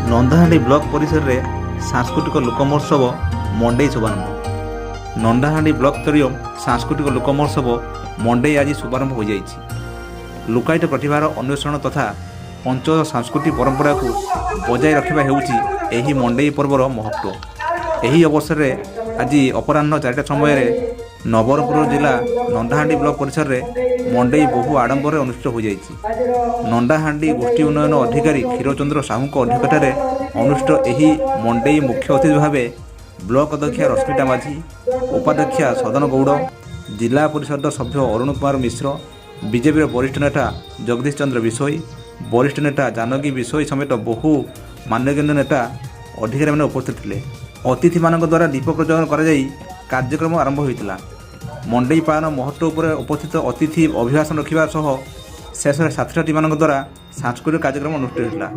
नंदाहांडी block परिसर रे सांस्कृतिक लोकमहोत्सव मंडई शुभारंभ। नंदाहांडी ब्लॉक स्तरीय सांस्कृतिक लोकमहोत्सव मंडई आज शुभारंभ हो जाइछि। लोकायत प्रतिभार अन्वेषण तथा पंच सांस्कृतिक परंपरा को बजाय रखा हेउछि एही मंडई पर्वर महत्व। एही अवसर रे आज अपराह्न 4टा समय नवरंगपुर जिला नंदाहांडी ब्लॉक परिसर रे मंडई बहु आडंबर अनुष्ठित हो जाइछि। नंदाहांडी गोष्ठी उन्नयन अधिकारी क्षीरचंद्र साहू अध्यक्षतार अनुष्ठित एही मंडई मुख्य अतिथि भाव ब्लॉक अध्यक्ष रश्मिता माझी, उपाध्यक्ष सदन गौड़, जिला परिषद सभ्य अरुण कुमार मिश्र, बीजेपी वरिष्ठ नेता जगदीश चंद्र विशोई, वरिष्ठ नेता जानकी विशोई समेत बहु मान्यगण्य नेता अधिकारी मैंने उपस्थित थे। अतिथि मान द्वारा दीप प्रज्वलन कर कार्यक्रम आरंभ होता। मंडई पालन महत्व पर उपस्थित अतिथि अभिभाषण रखा सह शेष छात्रछात्री मान द्वारा सांस्कृतिक कार्यक्रम अनुष्ठित होता।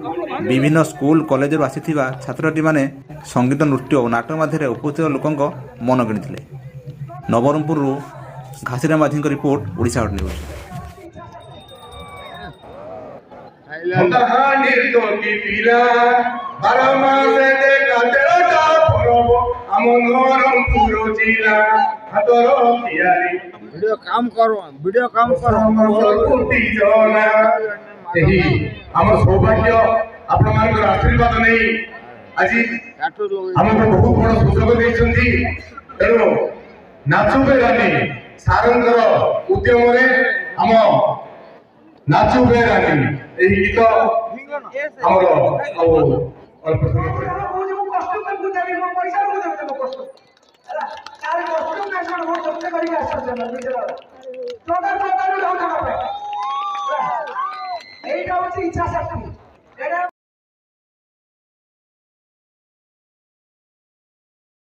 विभिन्न स्कूल कॉलेज आसीथिबा छात्रछात्री माने संगीत नृत्य और नाटक माध्यम उपस्थित लोकों मन किणी। नवरंगपुर घासीराम माझी रिपोर्ट ओडिशा हट न्यूज। वीडियो काम करो हमर सौभाग्य आपण मानकर आशीर्वाद नहीं आज हमको बहुत बड़ सुयोग देछंती। तेणु नाचु बेरानी सारंगर उद्यम रे हम नाचु बेरानी एही गीत हमर अल्प समय कष्ट कर बुझाबी हम पैसा को देबे कष्ट हला तार कष्ट का सण हो सबसे करी आश्चर्य बिजर टोटल टोटल ढंग का पे एटा होची इच्छा शक्ति।